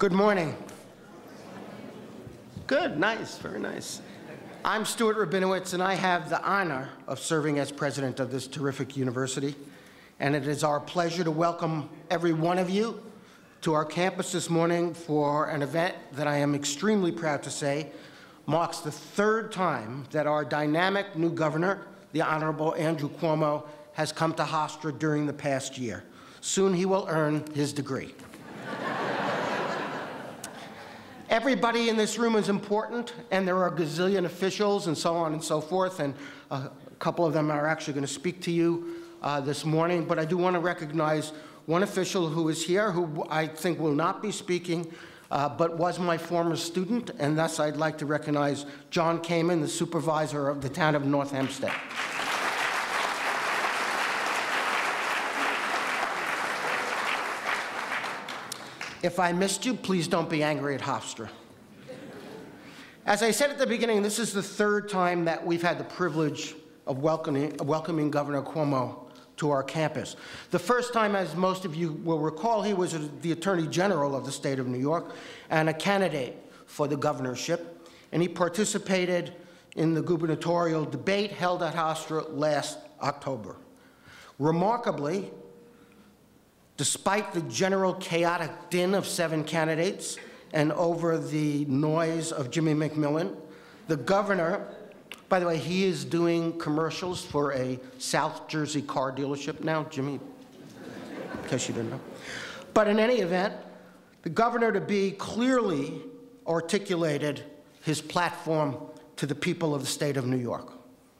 Good morning. Good, nice, very nice. I'm Stuart Rabinowitz, and I have the honor of serving as president of this terrific university. And it is our pleasure to welcome every one of you to our campus this morning for an event that I am extremely proud to say marks the third time that our dynamic new governor, the Honorable Andrew Cuomo, has come to Hofstra during the past year. Soon he will earn his degree. Everybody in this room is important, and there are a gazillion officials and so on and so forth, and a couple of them are actually going to speak to you this morning. But I do want to recognize one official who is here, who I think will not be speaking, but was my former student, and thus I'd like to recognize John Kamen, the supervisor of the town of North Hempstead. If I missed you, please don't be angry at Hofstra. As I said at the beginning, this is the third time that we've had the privilege of welcoming Governor Cuomo to our campus. The first time, as most of you will recall, he was the Attorney General of the state of New York and a candidate for the governorship, and he participated in the gubernatorial debate held at Hofstra last October. Remarkably, despite the general chaotic din of 7 candidates and over the noise of Jimmy McMillan, the governor, by the way, he is doing commercials for a South Jersey car dealership now, Jimmy, in case you didn't know. But in any event, the governor-to-be clearly articulated his platform to the people of the state of New York.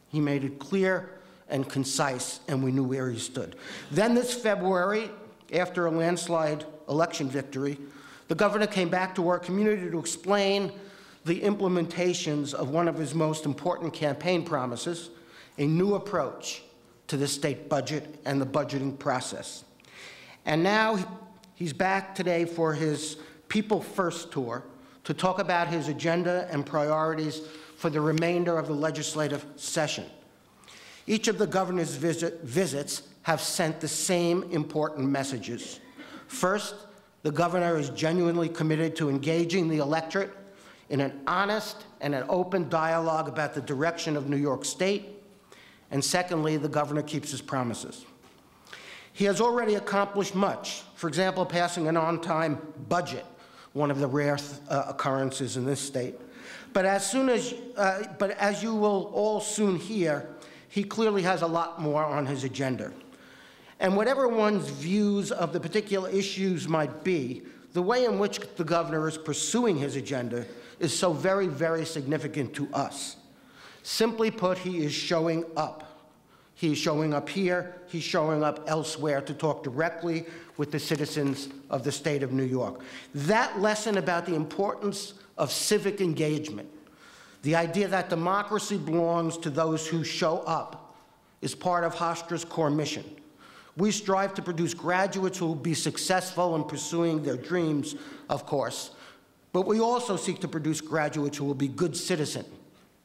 He made it clear and concise, and we knew where he stood. Then this February, after a landslide election victory, the governor came back to our community to explain the implementations of one of his most important campaign promises, a new approach to the state budget and the budgeting process. And now he's back today for his People First tour to talk about his agenda and priorities for the remainder of the legislative session. Each of the governor's visits have sent the same important messages. First, the governor is genuinely committed to engaging the electorate in an honest and an open dialogue about the direction of New York State. And secondly, the governor keeps his promises. He has already accomplished much. For example, passing an on-time budget, one of the rare occurrences in this state. But as you will all soon hear, he clearly has a lot more on his agenda. And whatever one's views of the particular issues might be, the way in which the governor is pursuing his agenda is so very, very significant to us. Simply put, he is showing up. He is showing up here, he's showing up elsewhere to talk directly with the citizens of the state of New York. That lesson about the importance of civic engagement, the idea that democracy belongs to those who show up, is part of Hofstra's core mission. We strive to produce graduates who will be successful in pursuing their dreams, of course, but we also seek to produce graduates who will be good citizens,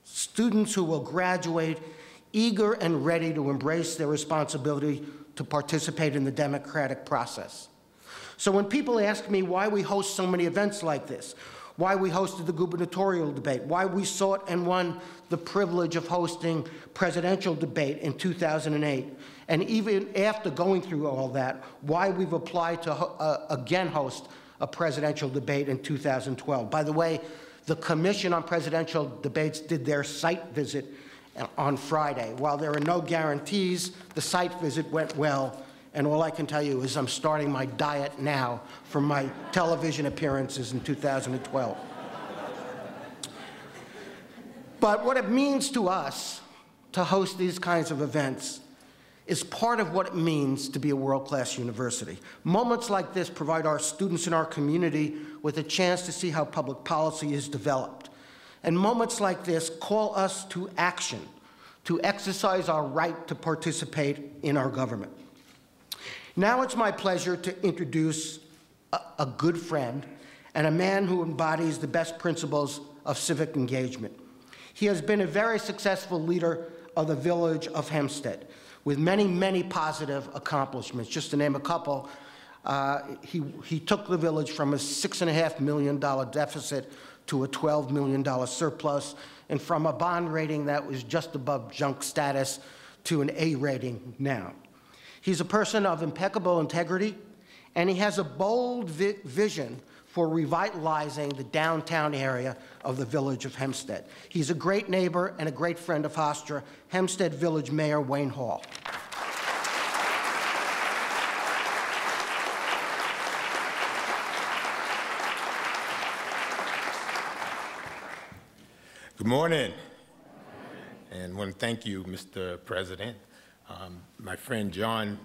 students who will graduate eager and ready to embrace their responsibility to participate in the democratic process. So when people ask me why we host so many events like this, why we hosted the gubernatorial debate, why we sought and won the privilege of hosting presidential debate in 2008, and even after going through all that, why we've applied to again host a presidential debate in 2012. By the way, the Commission on Presidential Debates did their site visit on Friday. While there are no guarantees, the site visit went well, and all I can tell you is I'm starting my diet now from my television appearances in 2012. But what it means to us to host these kinds of events is part of what it means to be a world-class university. Moments like this provide our students in our community with a chance to see how public policy is developed. And moments like this call us to action, to exercise our right to participate in our government. Now it's my pleasure to introduce a good friend and a man who embodies the best principles of civic engagement. He has been a very successful leader of the village of Hempstead, with many, many positive accomplishments. Just to name a couple, He took the village from a $6.5 million deficit to a $12 million surplus, and from a bond rating that was just above junk status to an A rating now. He's a person of impeccable integrity, and he has a bold vision for revitalizing the downtown area of the village of Hempstead. He's a great neighbor and a great friend of Hofstra, Hempstead Village Mayor Wayne Hall. Good morning, and I want to thank you, Mr. President. My friend John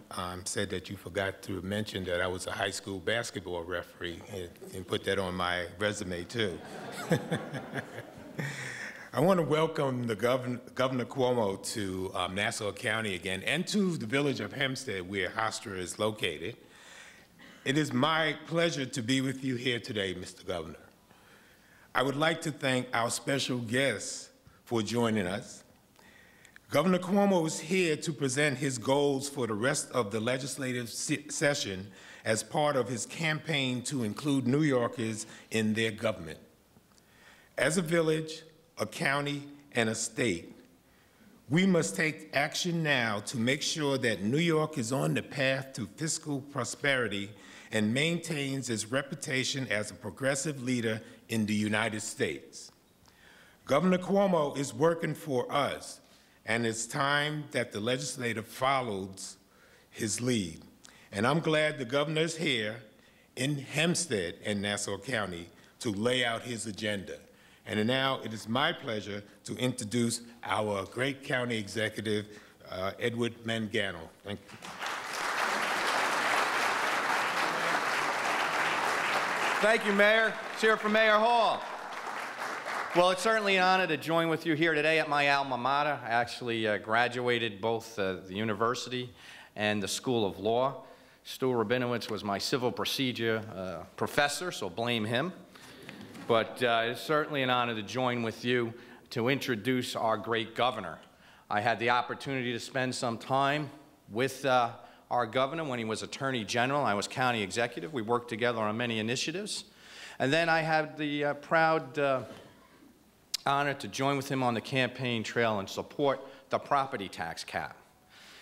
said that you forgot to mention that I was a high school basketball referee, and put that on my resume too. I want to welcome the Governor Cuomo to Nassau County again, and to the village of Hempstead, where Hofstra is located. It is my pleasure to be with you here today, Mr. Governor. I would like to thank our special guests for joining us. Governor Cuomo is here to present his goals for the rest of the legislative session as part of his campaign to include New Yorkers in their government. As a village, a county, and a state, we must take action now to make sure that New York is on the path to fiscal prosperity and maintains its reputation as a progressive leader in the United States. Governor Cuomo is working for us, and it's time that the legislature follows his lead. And I'm glad the governor is here in Hempstead and Nassau County to lay out his agenda. And now it is my pleasure to introduce our great county executive, Edward Mangano. Thank you. Thank you, Mayor. Let's hear it from Mayor Hall. Well, it's certainly an honor to join with you here today at my alma mater. I actually graduated both the university and the School of Law. Stu Rabinowitz was my civil procedure professor, so blame him. But it's certainly an honor to join with you to introduce our great governor. I had the opportunity to spend some time with our governor when he was Attorney General. I was county executive. We worked together on many initiatives. And then I had the proud honor to join with him on the campaign trail and support the property tax cap.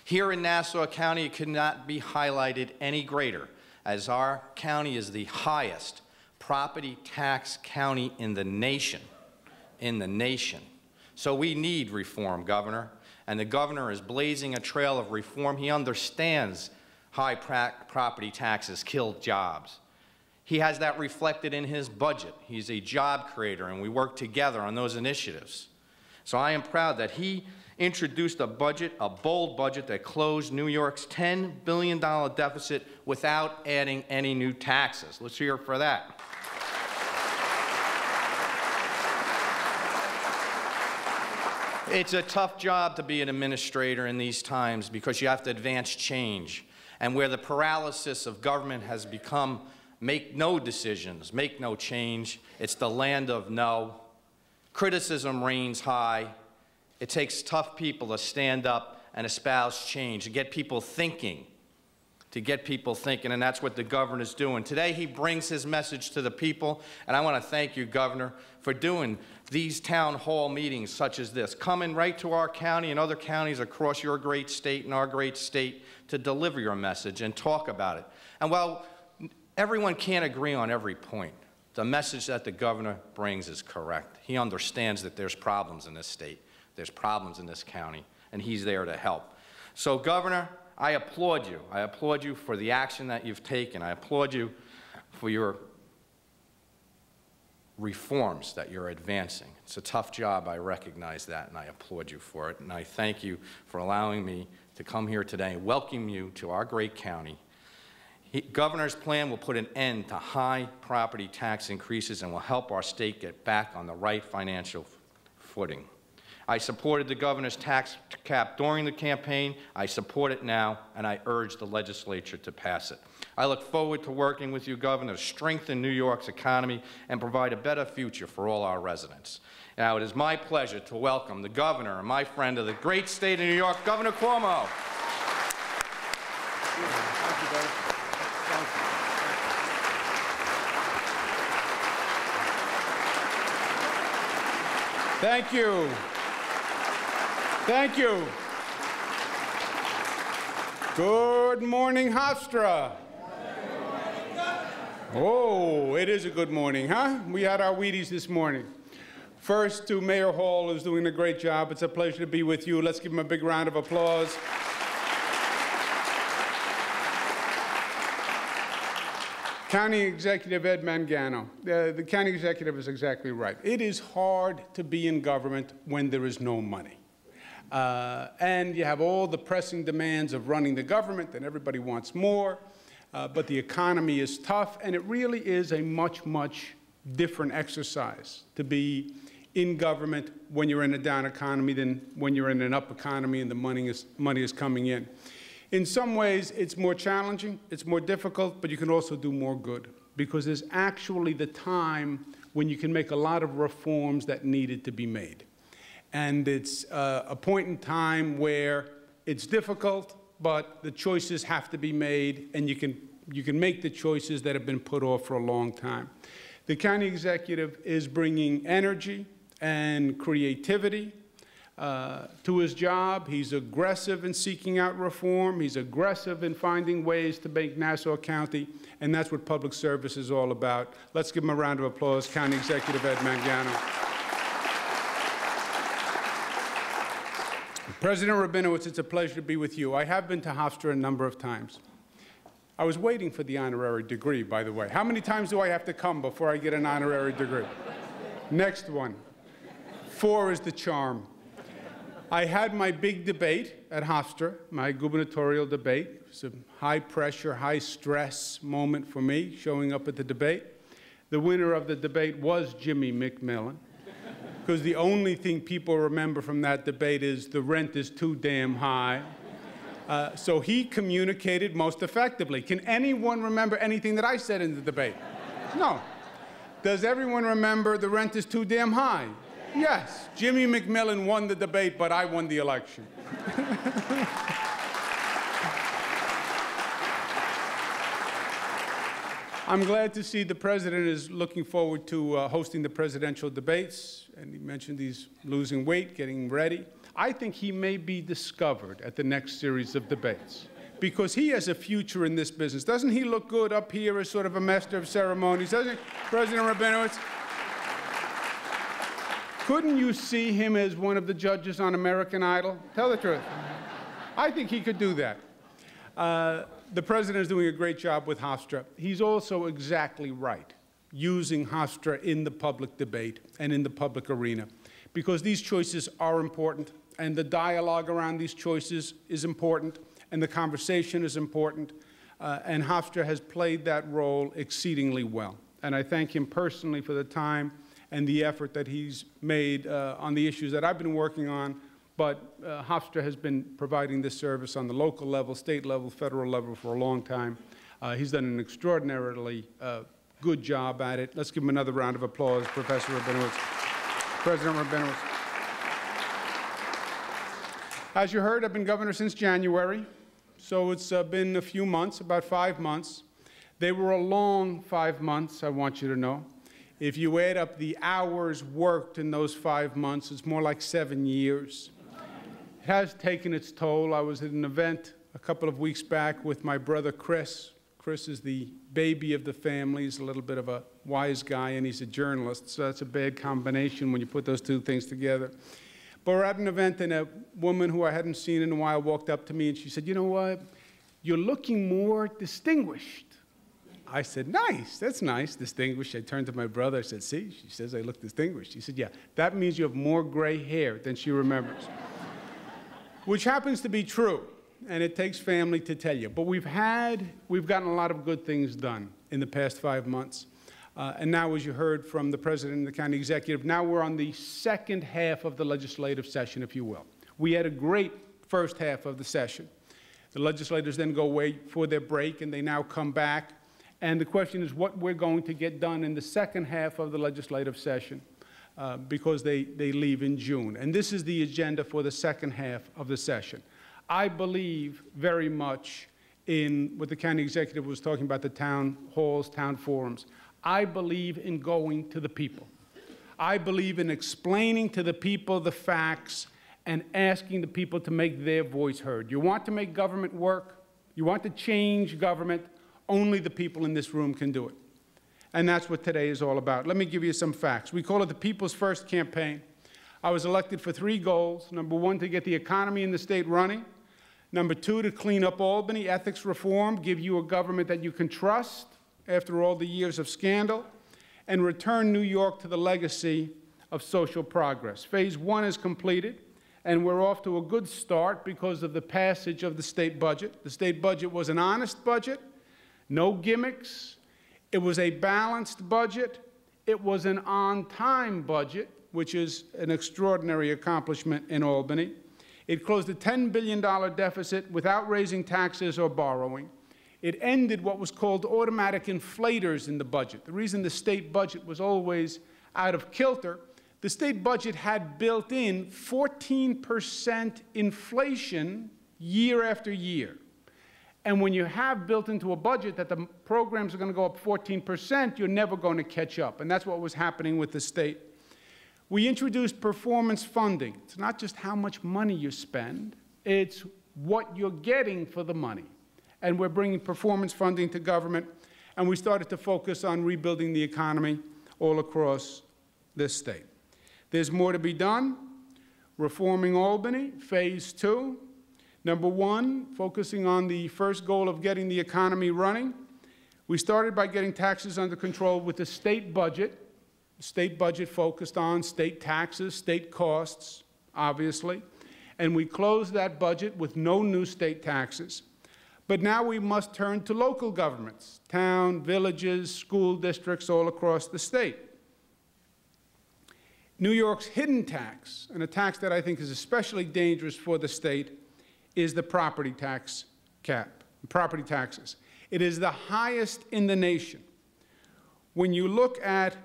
Here in Nassau County, it could not be highlighted any greater, as our county is the highest property tax county in the nation. So we need reform, Governor. And the governor is blazing a trail of reform. He understands high property taxes kill jobs. He has that reflected in his budget. He's a job creator, and we work together on those initiatives. So I am proud that he introduced a budget, a bold budget, that closed New York's $10 billion deficit without adding any new taxes. Let's hear it for that. It's a tough job to be an administrator in these times because you have to advance change. And where the paralysis of government has become make no decisions, make no change, it's the land of no. Criticism reigns high. It takes tough people to stand up and espouse change, to get people thinking, and that's what the governor's doing. Today, he brings his message to the people, and I want to thank you, Governor, for doing these town hall meetings such as this, coming right to our county and other counties across your great state and our great state to deliver your message and talk about it. And while everyone can't agree on every point, the message that the governor brings is correct. He understands that there's problems in this state, there's problems in this county, and he's there to help. So, Governor, I applaud you. I applaud you for the action that you've taken. I applaud you for your reforms that you're advancing. It's a tough job, I recognize that, and I applaud you for it. And I thank you for allowing me to come here today and welcome you to our great county. Governor's plan will put an end to high property tax increases and will help our state get back on the right financial footing. I supported the governor's tax cap during the campaign. I support it now, and I urge the legislature to pass it. I look forward to working with you, Governor, to strengthen New York's economy and provide a better future for all our residents. Now, it is my pleasure to welcome the governor and my friend of the great state of New York, Governor Cuomo. Thank you, Governor. Thank you. Thank you. Thank you. Good morning, Hofstra. Oh, it is a good morning, huh? We had our Wheaties this morning. First, to Mayor Hall, who's doing a great job. It's a pleasure to be with you. Let's give him a big round of applause. County Executive Ed Mangano. The county executive is exactly right. It is hard to be in government when there is no money. And you have all the pressing demands of running the government, and everybody wants more. But the economy is tough, and it really is a much, much different exercise to be in government when you're in a down economy than when you're in an up economy and the money is coming in. In some ways, it's more challenging, it's more difficult, but you can also do more good because there's actually the time when you can make a lot of reforms that needed to be made. And it's a point in time where it's difficult, but the choices have to be made, and you can make the choices that have been put off for a long time. The county executive is bringing energy and creativity to his job. He's aggressive in seeking out reform. He's aggressive in finding ways to make Nassau County, and that's what public service is all about. Let's give him a round of applause, County Executive Ed Mangano. President Rabinowitz, it's a pleasure to be with you. I have been to Hofstra a number of times. I was waiting for the honorary degree, by the way. How many times do I have to come before I get an honorary degree? Next one. 4 is the charm. I had my big debate at Hofstra, my gubernatorial debate. It was a high-pressure, high-stress moment for me, showing up at the debate. The winner of the debate was Jimmy McMillan, because the only thing people remember from that debate is the rent is too damn high. So he communicated most effectively. Can anyone remember anything that I said in the debate? No. Does everyone remember the rent is too damn high? Yes. Jimmy McMillan won the debate, but I won the election. I'm glad to see the president is looking forward to hosting the presidential debates, and he mentioned he's losing weight, getting ready. I think he may be discovered at the next series of debates because he has a future in this business. Doesn't he look good up here as sort of a master of ceremonies, doesn't he, President Rabinowitz? Couldn't you see him as one of the judges on American Idol? Tell the truth. I think he could do that. The president is doing a great job with Hofstra. He's also exactly right, using Hofstra in the public debate and in the public arena, because these choices are important, and the dialogue around these choices is important, and the conversation is important, and Hofstra has played that role exceedingly well. And I thank him personally for the time and the effort that he's made on the issues that I've been working on. But Hofstra has been providing this service on the local level, state level, federal level for a long time. He's done an extraordinarily good job at it. Let's give him another round of applause, Professor Rabinowitz. President Rabinowitz. As you heard, I've been governor since January, so it's been a few months, about 5 months. They were a long 5 months, I want you to know. If you add up the hours worked in those 5 months, it's more like 7 years. It has taken its toll. I was at an event a couple of weeks back with my brother Chris. Chris is the baby of the family. He's a little bit of a wise guy, and he's a journalist, so that's a bad combination when you put those two things together. But we're at an event, and a woman who I hadn't seen in a while walked up to me, and she said, "You know what? You're looking more distinguished." I said, "Nice, that's nice, distinguished." I turned to my brother, I said, "See, she says I look distinguished." He said, "Yeah, that means you have more gray hair than she remembers." Which happens to be true, and it takes family to tell you. But we've gotten a lot of good things done in the past 5 months. And now, as you heard from the president and the county executive, now we're on the second half of the legislative session, if you will. We had a great first half of the session. The legislators then go away for their break, and they now come back. And the question is what we're going to get done in the second half of the legislative session because they leave in June. And this is the agenda for the second half of the session. I believe very much in what the county executive was talking about, the town halls, town forums. I believe in going to the people. I believe in explaining to the people the facts and asking the people to make their voice heard. You want to make government work? You want to change government? Only the people in this room can do it. And that's what today is all about. Let me give you some facts. We call it the People's First campaign. I was elected for 3 goals. Number 1, to get the economy in the state running. Number 2, to clean up Albany, ethics reform, give you a government that you can trust after all the years of scandal, and return New York to the legacy of social progress. Phase 1 is completed, and we're off to a good start because of the passage of the state budget. The state budget was an honest budget, no gimmicks. It was a balanced budget. It was an on-time budget, which is an extraordinary accomplishment in Albany. It closed a $10 billion deficit without raising taxes or borrowing. It ended what was called automatic inflators in the budget. The reason the state budget was always out of kilter, the state budget had built in 14% inflation year after year. And when you have built into a budget that the programs are going to go up 14%, you're never going to catch up. And that's what was happening with the state. We introduced performance funding. It's not just how much money you spend, it's what you're getting for the money. And we're bringing performance funding to government, and we started to focus on rebuilding the economy all across this state. There's more to be done. Reforming Albany, phase 2. Number 1, focusing on the first goal of getting the economy running. We started by getting taxes under control with the state budget. The state budget focused on state taxes, state costs, obviously. And we closed that budget with no new state taxes. But now we must turn to local governments, town, villages, school districts all across the state. New York's hidden tax, and a tax that I think is especially dangerous for the state, is the property tax cap, property taxes. It is the highest in the nation. When you look at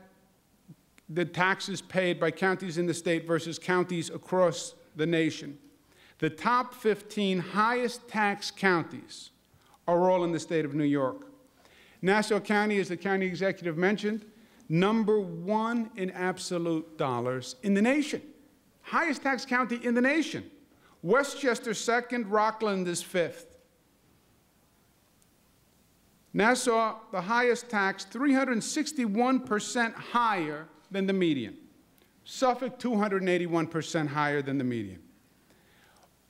the taxes paid by counties in the state versus counties across the nation, the top 15 highest tax counties are all in the state of New York. Nassau County, as the county executive mentioned, number 1 in absolute dollars in the nation. Highest tax county in the nation. Westchester 2nd, Rockland is 5th. Nassau, the highest tax, 361% higher than the median. Suffolk, 281% higher than the median.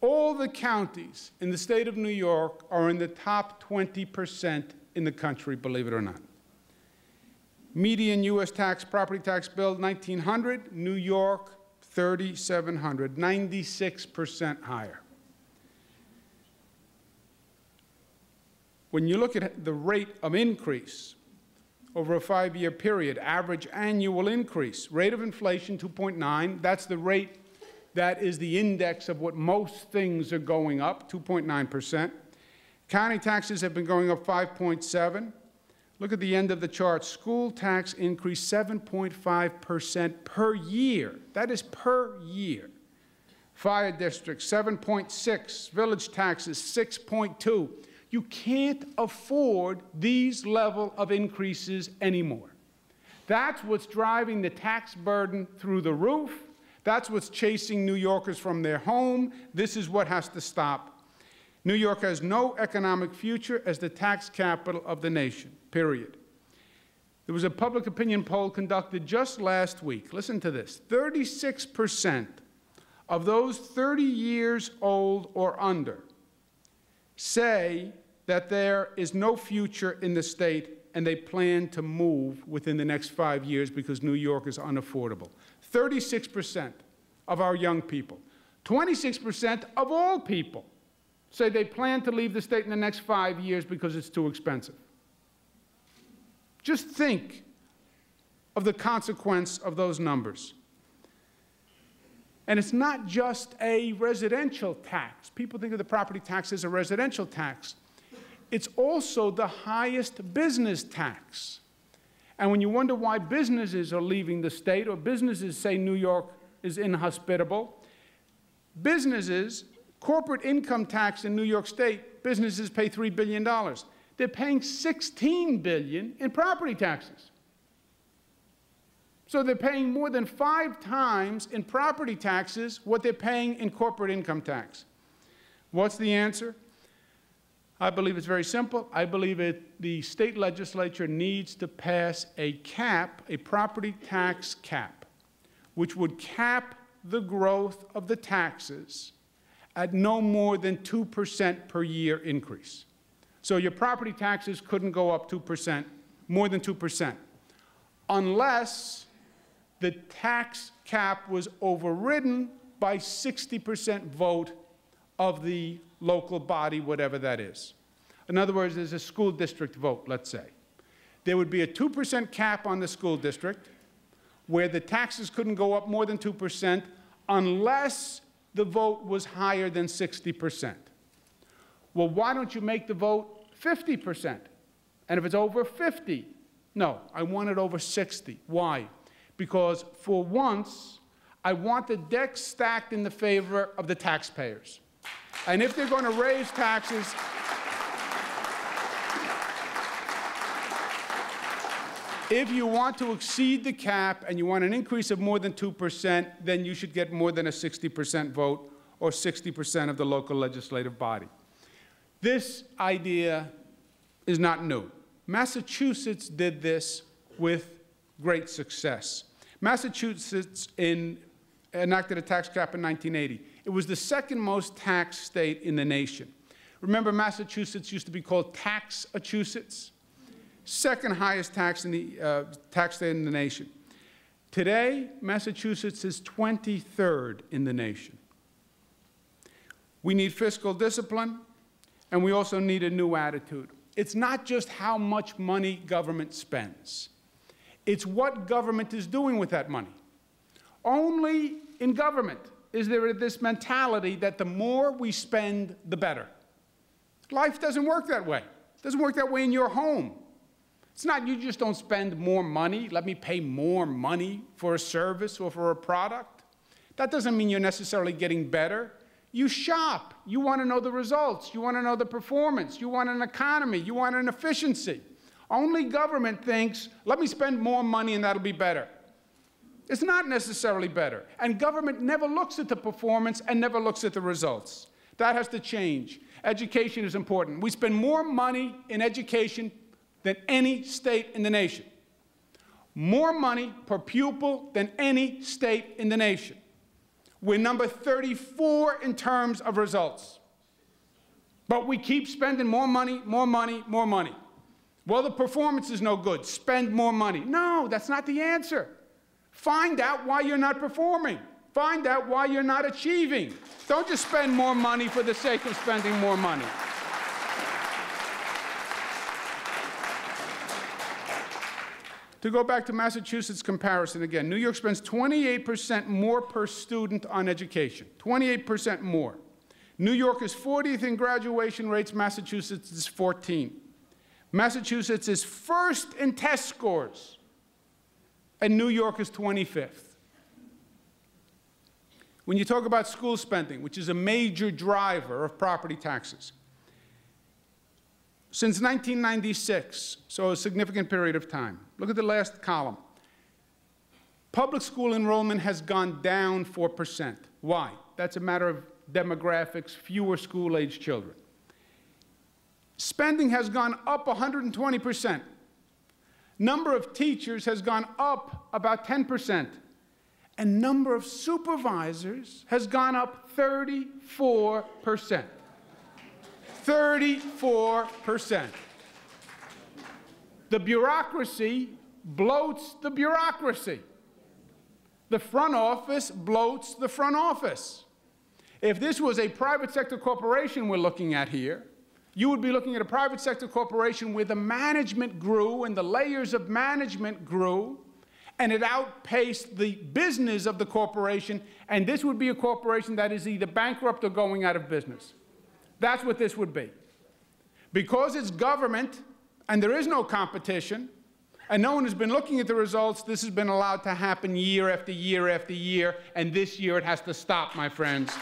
All the counties in the state of New York are in the top 20% in the country, believe it or not. Median U.S. tax, property tax bill, $1,900. New York, $3,700, 96% higher. When you look at the rate of increase over a 5-year period, average annual increase, rate of inflation 2.9, that's the rate that is the index of what most things are going up, 2.9%. County taxes have been going up 5.7. Look at the end of the chart. School tax increase 7.5% per year. That is per year. Fire district 7.6. Village taxes 6.2. You can't afford these level of increases anymore. That's what's driving the tax burden through the roof. That's what's chasing New Yorkers from their home. This is what has to stop. New York has no economic future as the tax capital of the nation, period. There was a public opinion poll conducted just last week. Listen to this. 36% of those 30 years old or under say that there is no future in the state and they plan to move within the next 5 years because New York is unaffordable. 36% of our young people. 26% of all people say they plan to leave the state in the next 5 years because it's too expensive. Just think of the consequence of those numbers. And it's not just a residential tax. People think of the property tax as a residential tax. It's also the highest business tax. And when you wonder why businesses are leaving the state, or businesses say New York is inhospitable, businesses, corporate income tax in New York State, businesses pay $3 billion. They're paying $16 billion in property taxes. So they're paying more than 5 times in property taxes what they're paying in corporate income tax. What's the answer? I believe it's very simple. I believe the state legislature needs to pass a cap, a property tax cap, which would cap the growth of the taxes at no more than 2% per year increase. So your property taxes couldn't go up 2%, more than 2%, unless the tax cap was overridden by 60% vote of the local body, whatever that is. In other words, there's a school district vote, let's say. There would be a 2% cap on the school district where the taxes couldn't go up more than 2% unless the vote was higher than 60%. Well, why don't you make the vote 50%? And if it's over 50, no, I want it over 60. Why? Because for once, I want the deck stacked in the favor of the taxpayers. And if they're going to raise taxes, if you want to exceed the cap and you want an increase of more than 2%, then you should get more than a 60% vote or 60% of the local legislative body. This idea is not new. Massachusetts did this with great success. Massachusetts enacted a tax cap in 1980. It was the second most taxed state in the nation. Remember, Massachusetts used to be called Tax-achusetts? Second highest tax in the tax state in the nation. Today, Massachusetts is 23rd in the nation. We need fiscal discipline, and we also need a new attitude. It's not just how much money government spends. It's what government is doing with that money. Only in government is there this mentality that the more we spend, the better. Life doesn't work that way. It doesn't work that way in your home. It's not you just don't spend more money, let me pay more money for a service or for a product. That doesn't mean you're necessarily getting better. You shop. You want to know the results. You want to know the performance. You want an economy. You want an efficiency. Only government thinks, let me spend more money and that'll be better. It's not necessarily better. And government never looks at the performance and never looks at the results. That has to change. Education is important. We spend more money in education than any state in the nation. More money per pupil than any state in the nation. We're number 34 in terms of results. But we keep spending more money, more money, more money. Well, the performance is no good. Spend more money. No, that's not the answer. Find out why you're not performing. Find out why you're not achieving. Don't just spend more money for the sake of spending more money. To go back to Massachusetts comparison again, New York spends 28% more per student on education, 28% more. New York is 40th in graduation rates, Massachusetts is 14th. Massachusetts is first in test scores, and New York is 25th. When you talk about school spending, which is a major driver of property taxes, since 1996, so a significant period of time, look at the last column. Public school enrollment has gone down 4%. Why? That's a matter of demographics, fewer school-age children. Spending has gone up 120%. Number of teachers has gone up about 10%. And number of supervisors has gone up 34%. 34%. The bureaucracy bloats the bureaucracy. The front office bloats the front office. If this was a private sector corporation we're looking at here, you would be looking at a private sector corporation where the management grew and the layers of management grew, and it outpaced the business of the corporation, and this would be a corporation that is either bankrupt or going out of business. That's what this would be. Because it's government and there is no competition, and no one has been looking at the results, this has been allowed to happen year after year after year, and this year it has to stop, my friends.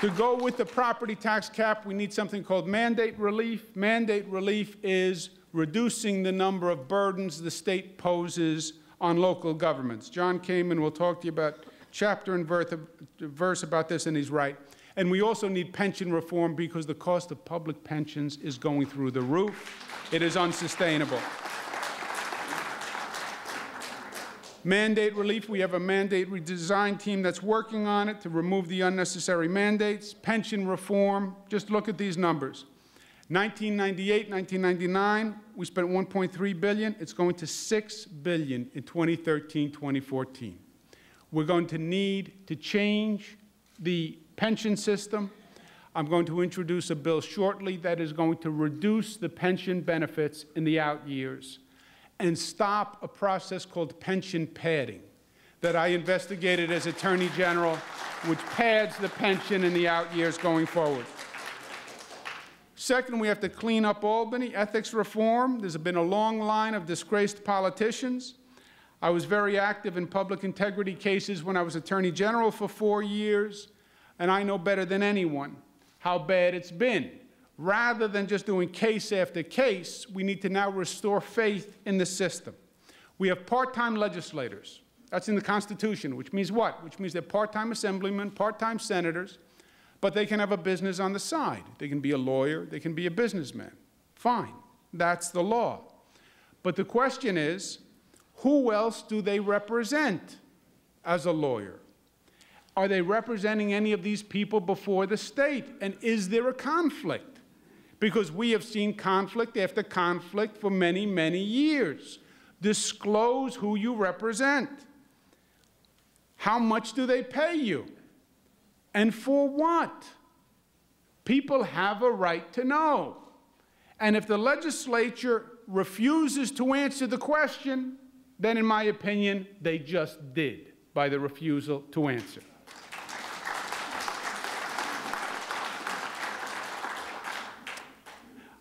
To go with the property tax cap, we need something called mandate relief. Mandate relief is reducing the number of burdens the state poses on local governments. John Kamen will talk to you about chapter and verse about this, and he's right. And we also need pension reform because the cost of public pensions is going through the roof. It is unsustainable. Mandate relief, we have a mandate redesign team that's working on it to remove the unnecessary mandates. Pension reform, just look at these numbers. 1998, 1999, we spent $1.3 billion. It's going to $6 billion in 2013, 2014. We're going to need to change the pension system. I'm going to introduce a bill shortly that is going to reduce the pension benefits in the out years and stop a process called pension padding that I investigated as Attorney General, which pads the pension in the out years going forward. Second, we have to clean up Albany, ethics reform. There's been a long line of disgraced politicians. I was very active in public integrity cases when I was Attorney General for 4 years, and I know better than anyone how bad it's been. Rather than just doing case after case, we need to now restore faith in the system. We have part-time legislators. That's in the Constitution, which means what? Which means they're part-time assemblymen, part-time senators, but they can have a business on the side. They can be a lawyer, they can be a businessman. Fine, that's the law. But the question is, who else do they represent as a lawyer? Are they representing any of these people before the state? And is there a conflict? Because we have seen conflict after conflict for many, many years. Disclose who you represent. How much do they pay you? And for what? People have a right to know. And if the legislature refuses to answer the question, then in my opinion, they just did by the refusal to answer.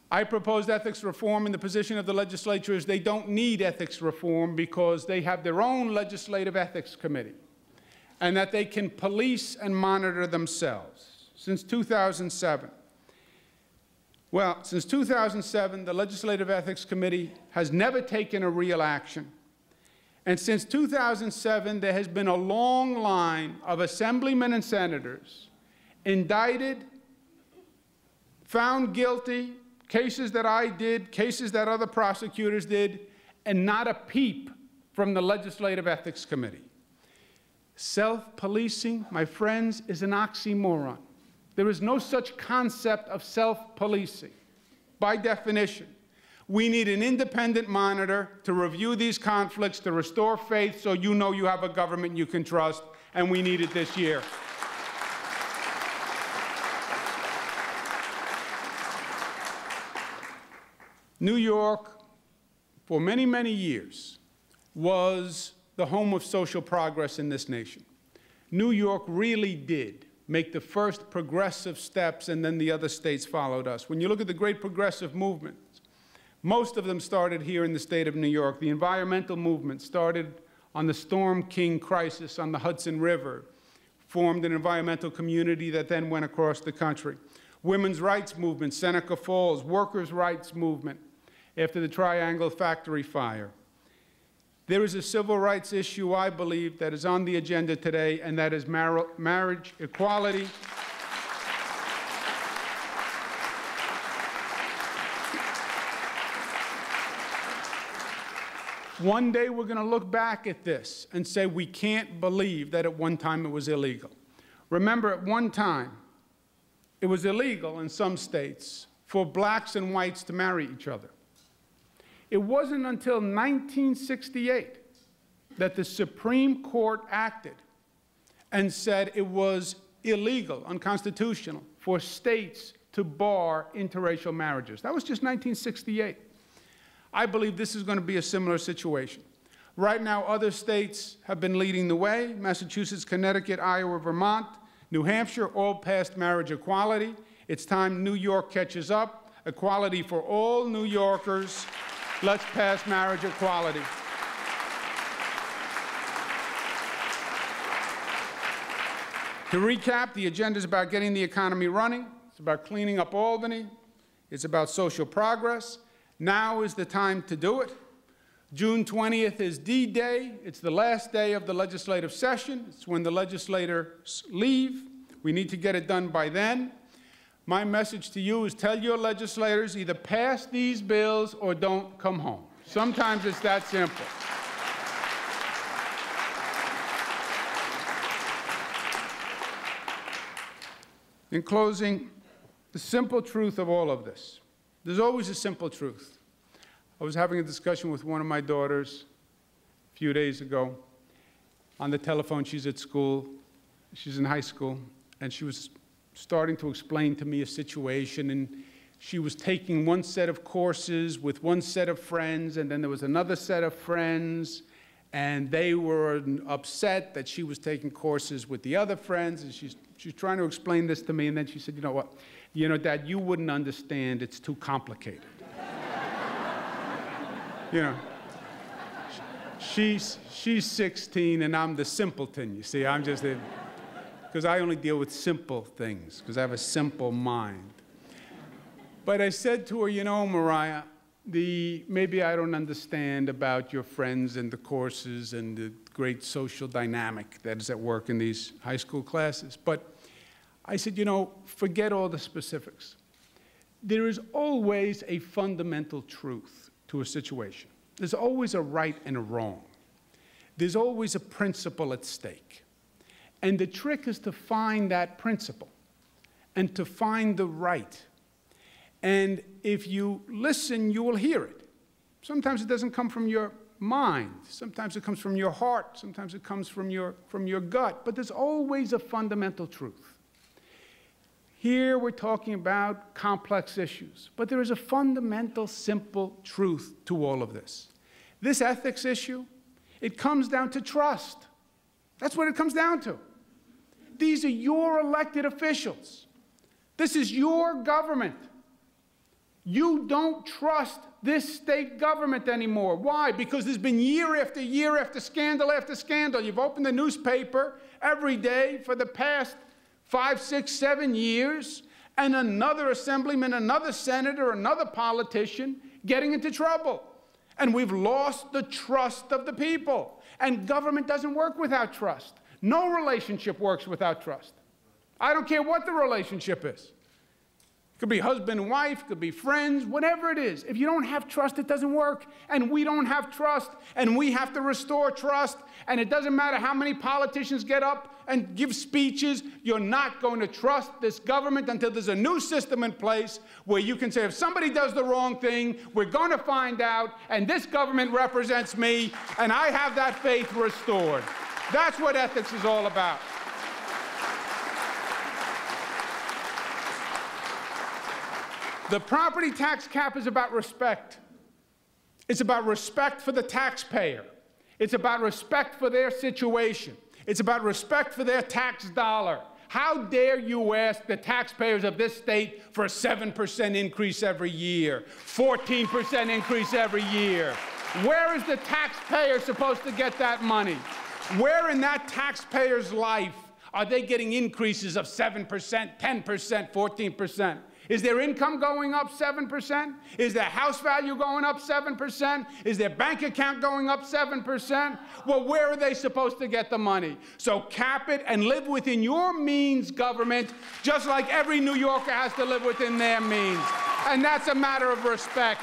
I proposed ethics reform, and the position of the legislature is they don't need ethics reform because they have their own legislative ethics committee, and that they can police and monitor themselves. Since 2007, the Legislative Ethics Committee has never taken a real action. And since 2007, there has been a long line of assemblymen and senators indicted, found guilty, cases that I did, cases that other prosecutors did, and not a peep from the Legislative Ethics Committee. Self-policing, my friends, is an oxymoron. There is no such concept of self-policing. By definition, we need an independent monitor to review these conflicts, to restore faith so you know you have a government you can trust, and we need it this year. New York, for many, many years, was the home of social progress in this nation. New York really did make the first progressive steps, and then the other states followed us. When you look at the great progressive movements, most of them started here in the state of New York. The environmental movement started on the Storm King crisis on the Hudson River, formed an environmental community that then went across the country. Women's rights movement, Seneca Falls, workers' rights movement after the Triangle factory fire. There is a civil rights issue, I believe, that is on the agenda today, and that is marriage equality. One day we're going to look back at this and say we can't believe that at one time it was illegal. Remember, at one time, it was illegal in some states for blacks and whites to marry each other. It wasn't until 1968 that the Supreme Court acted and said it was illegal, unconstitutional, for states to bar interracial marriages. That was just 1968. I believe this is going to be a similar situation. Right now, other states have been leading the way. Massachusetts, Connecticut, Iowa, Vermont, New Hampshire, all passed marriage equality. It's time New York catches up. Equality for all New Yorkers. Let's pass marriage equality. To recap, the agenda is about getting the economy running. It's about cleaning up Albany. It's about social progress. Now is the time to do it. June 20th is D-Day. It's the last day of the legislative session. It's when the legislators leave. We need to get it done by then. My message to you is tell your legislators either pass these bills or don't come home. Sometimes it's that simple. In closing, the simple truth of all of this. There's always a simple truth. I was having a discussion with one of my daughters a few days ago. On the telephone, she's at school. She's in high school. And she was starting to explain to me a situation. And she was taking one set of courses with one set of friends. And then there was another set of friends. And they were upset that she was taking courses with the other friends. And she's trying to explain this to me. And then she said, you know what? You know, Dad, you wouldn't understand. It's too complicated. You know, she's 16 and I'm the simpleton, you see. I'm just, because I only deal with simple things, because I have a simple mind. But I said to her, you know, Mariah, maybe I don't understand about your friends and the courses and the great social dynamic that is at work in these high school classes. But I said, you know, forget all the specifics. There is always a fundamental truth to a situation. There's always a right and a wrong. There's always a principle at stake. And the trick is to find that principle and to find the right. And if you listen, you will hear it. Sometimes it doesn't come from your mind. Sometimes it comes from your heart. Sometimes it comes from your gut. But there's always a fundamental truth. Here we're talking about complex issues, but there is a fundamental, simple truth to all of this. This ethics issue, it comes down to trust. That's what it comes down to. These are your elected officials. This is your government. You don't trust this state government anymore. Why? Because there's been year after year after scandal after scandal. You've opened the newspaper every day for the past 5, 6, 7 years, and another assemblyman, another senator, another politician getting into trouble. And we've lost the trust of the people. And government doesn't work without trust. No relationship works without trust. I don't care what the relationship is. It could be husband and wife, it could be friends, whatever it is. If you don't have trust, it doesn't work. And we don't have trust, and we have to restore trust. And it doesn't matter how many politicians get up and give speeches, you're not going to trust this government until there's a new system in place where you can say, if somebody does the wrong thing, we're going to find out, and this government represents me, and I have that faith restored. That's what ethics is all about. The property tax cap is about respect. It's about respect for the taxpayer. It's about respect for their situation. It's about respect for their tax dollar. How dare you ask the taxpayers of this state for a 7% increase every year, 14% increase every year? Where is the taxpayer supposed to get that money? Where in that taxpayer's life are they getting increases of 7%, 10%, 14%? Is their income going up 7%? Is their house value going up 7%? Is their bank account going up 7%? Well, where are they supposed to get the money? So cap it and live within your means, government, just like every New Yorker has to live within their means. And that's a matter of respect.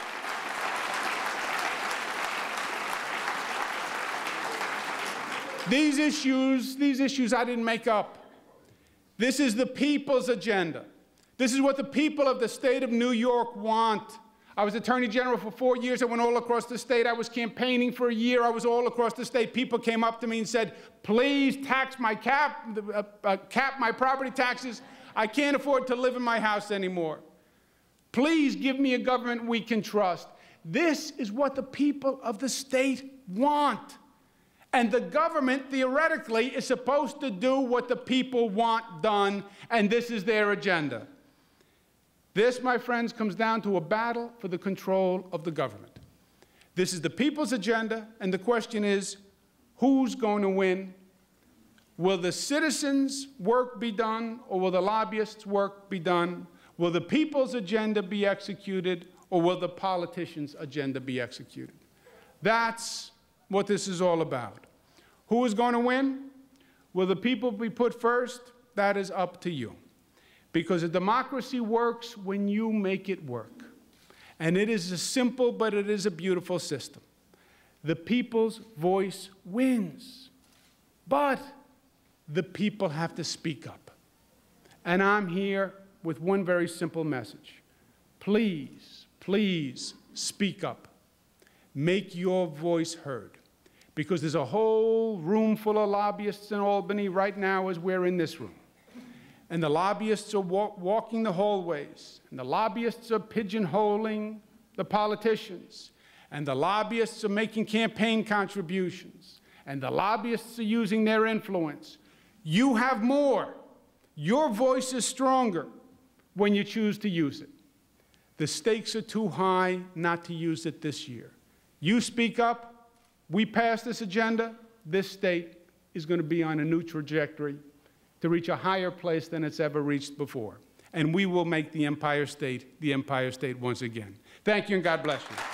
These issues I didn't make up. This is the people's agenda. This is what the people of the state of New York want. I was Attorney General for 4 years. I went all across the state. I was campaigning for a year. I was all across the state. People came up to me and said, please cap my property taxes. I can't afford to live in my house anymore. Please give me a government we can trust. This is what the people of the state want. And the government, theoretically, is supposed to do what the people want done, and this is their agenda. This, my friends, comes down to a battle for the control of the government. This is the people's agenda, and the question is, who's going to win? Will the citizens' work be done, or will the lobbyists' work be done? Will the people's agenda be executed, or will the politicians' agenda be executed? That's what this is all about. Who is going to win? Will the people be put first? That is up to you. Because a democracy works when you make it work. And it is a simple, but it is a beautiful system. The people's voice wins. But the people have to speak up. And I'm here with one very simple message. Please, please speak up. Make your voice heard. Because there's a whole room full of lobbyists in Albany right now as we're in this room. And the lobbyists are walking the hallways. And the lobbyists are pigeonholing the politicians. And the lobbyists are making campaign contributions. And the lobbyists are using their influence. You have more. Your voice is stronger when you choose to use it. The stakes are too high not to use it this year. You speak up, we pass this agenda, this state is going to be on a new trajectory to reach a higher place than it's ever reached before. And we will make the Empire State once again. Thank you, and God bless you.